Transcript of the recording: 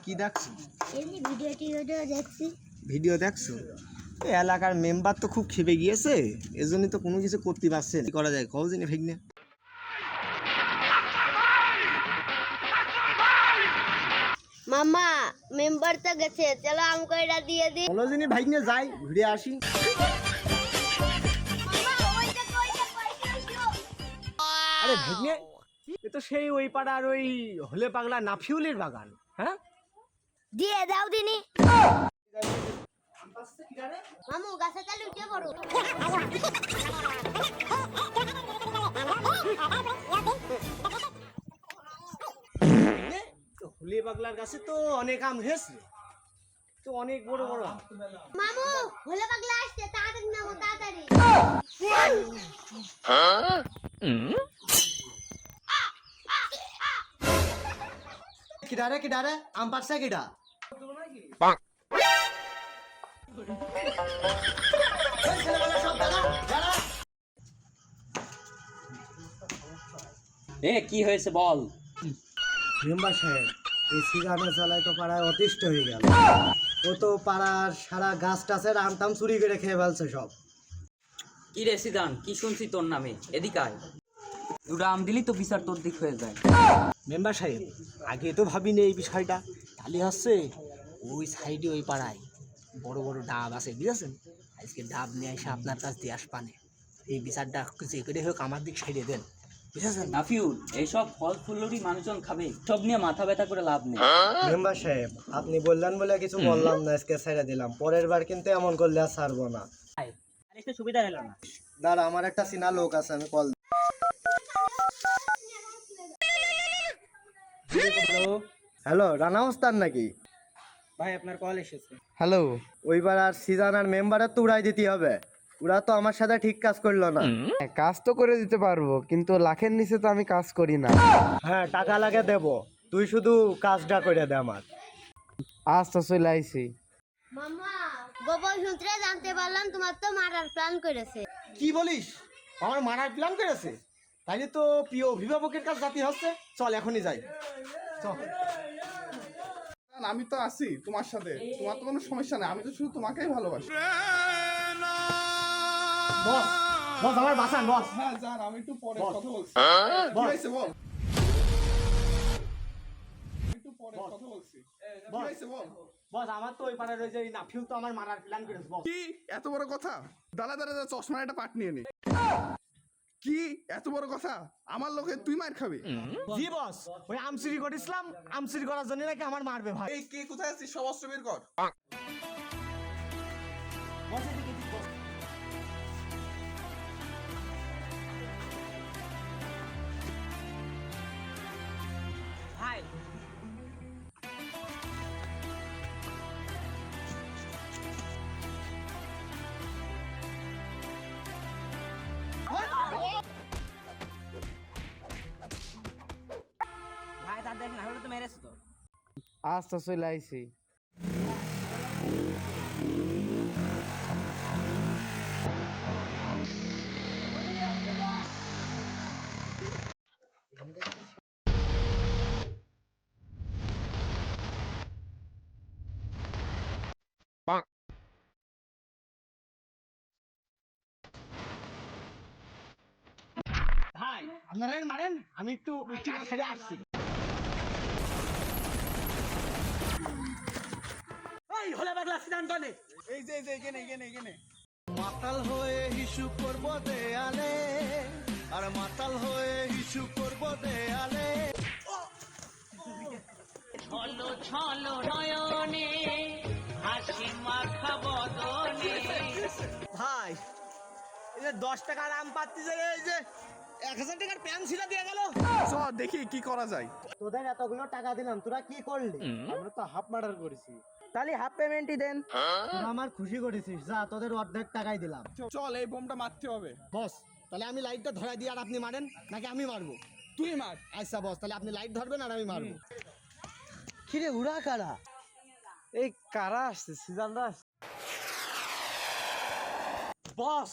কি দেখছো? এমনি ভিডিও দেখছি। ভিডিও দেখছো? এই এলাকার মেম্বার তো খুব খেপে গিয়েছে, এজন্যই তো কোনো কিছু করতে পারছে না। কি করা যায় কও জানি ভাগ্নে? মামা মেম্বার তো গেছে, চলো আমাকে এটা দিয়ে দি। বলো জানি ভাগ্নে যাই ঘুরে আসি। আরে ভাগ্নে, এ তো সেই ওই পাড়ার ওই হলে পাগলা নাফিউলের বাগান। হ্যাঁ, দিয়ে দাও দিনি। মামু গাছে তালে উঠে পড়ো। হলে পাগলার কাছে তো অনেক আম হয়েছে, তো অনেক বড় বড় আম। মামু হলে পাগলা আসছে, তাড়াতাড়ি নামো তাড়াতাড়ি। কিডারে আম পারছে কিডা? কি হয়েছে বল। মেম্বার সাহেব, এই সিগারেট চালায় তো পাড়ায় অতিষ্ঠ হয়ে গেল। ও তো পাড়ার সারা গাছ টাছের আম টাম চুরি করে খেয়ে ফেলছে সব। কি রে সিদান, কি শুনছি তোর নামে? এদিকে আয়, দুটা আম দিলি তো বিচার তোর দিক হয়ে যায়। মেম্বার সাহেব, আগে তো ভাবিনি এই বিষয়টা। তাহলে হচ্ছে ওই সাইডে ওই পাড়ায় বড় বড় ডাব আছে, বুঝেছেন? আজকে ডাব নিয়ে এসে আপনার কাছ দিয়ে আসপানে এই বিচারটা যে করে হোক আমার দিক সাইডে দেন, বুঝেছেন? নাফিউল, এইসব ফল ফুলুরি মানুষজন খাবে, সব নিয়ে মাথা ব্যথা করে লাভ নেই। মেম্বার সাহেব, আপনি বললেন বলে কিছু বললাম না, আজকে ছেড়ে দিলাম। পরের বার কিন্তু এমন করলে আর ছাড়বো না। আরেকটা সুবিধা হলো না। দাঁড়া, আমার একটা চিনা লোক আছে, আমি কল। হ্যালো, রানা ওস্তাদ নাকি? ভাই আপনার কল এসেছে। হ্যালো, ওইবার আর সিজন আর মেম্বারের তো উড়াই দিতে হবে। ওরা তো আমার সাথে ঠিক কাজ করলো না। কাজ তো করে দিতে পারবো, কিন্তু লাখের নিচে তো আমি কাজ করি না। হ্যাঁ, টাকা লাগে দেব, তুই শুধু কাজটা করে দে আমার। আজ তো চলে আইছি। মামা গোপন সূত্রে জানতে পারলাম তোমার তো মারার প্ল্যান করেছে। কি বলিস? আমার মারার প্ল্যান করেছে? তাইলে তো প্রিয় অভিভাবকের কাছে জাতি হচ্ছে। চল এখনই যাই, চল। আমি তো আছি তোমার সাথে, তোমার তো কোনো সমস্যা নেই, আমি তো শুধু তোমাকেই ভালোবাসি। বস, বস আমার বাসান বস। হ্যাঁ জান, আমি একটু পরে বল। কথা বলছি। কি বল। হয়েছে বল, একটু পরে কথা বলছি। কি বল। হয়েছে বল। বস, আমার তো ওই পাড়ার ওই যে নাফিউ তো আমার মারার প্ল্যান করেছে বস। কি এত বড় কথা? দাঁড়া দাঁড়া দাঁড়া, চশমার একটা পাট নিয়ে নি। কি এত বড় কথা? আমার লোকে তুই মার খাবি? জি বস, ওই আমসিরি করেছিলাম, আমসিরি করার জন্য নাকি আমার মারবে ভাই। এই কে কোথায় আছিস, সব অস্ত্র বের কর। বস, এদিকে, এদিকে, বস। ভাই ভাই তার দেখ না হলে তো মেরেছে তো। আজ তো চলে আইছি। ভাই আপনারা মারেন, আমি একটু মিষ্টি ছেড়ে আসছি। এই হলে পাগলা সিদ্ধান্ত নে। এই যে এখানে এখানে এখানে। মাতাল হয়ে হিসু করব দেয়ালে, আর মাতাল হয়ে হিসু করব দেয়ালে। ছলো ছলো নয়নে হাসি মাখা বদনে। ভাই, এই যে 10 টাকার আম পাচ্ছি, যে এই যে 1000 টাকার প্যান ছিলা দিয়ে গেল। চল দেখি কি করা যায়। তোদের এতগুলো টাকা দিলাম, তোরা কি করলি? আমরা তো হাফ মার্ডার করেছি। তাহলে হাফ পেমেন্টই দেন। তোরা আমার খুশি করেছিস, যা তোদের অর্ধেক টাকাই দিলাম। চল এই বোমটা মারতে হবে। বস, তাহলে আমি লাইটটা ধরাই দিই আর আপনি মারেন, নাকি আমি মারবো? তুই মার। আচ্ছা বস, তাহলে আপনি লাইট ধরবেন আর আমি মারবো। কিরে উড়া কারা? এই কারা আসছে? সিজনরা বস,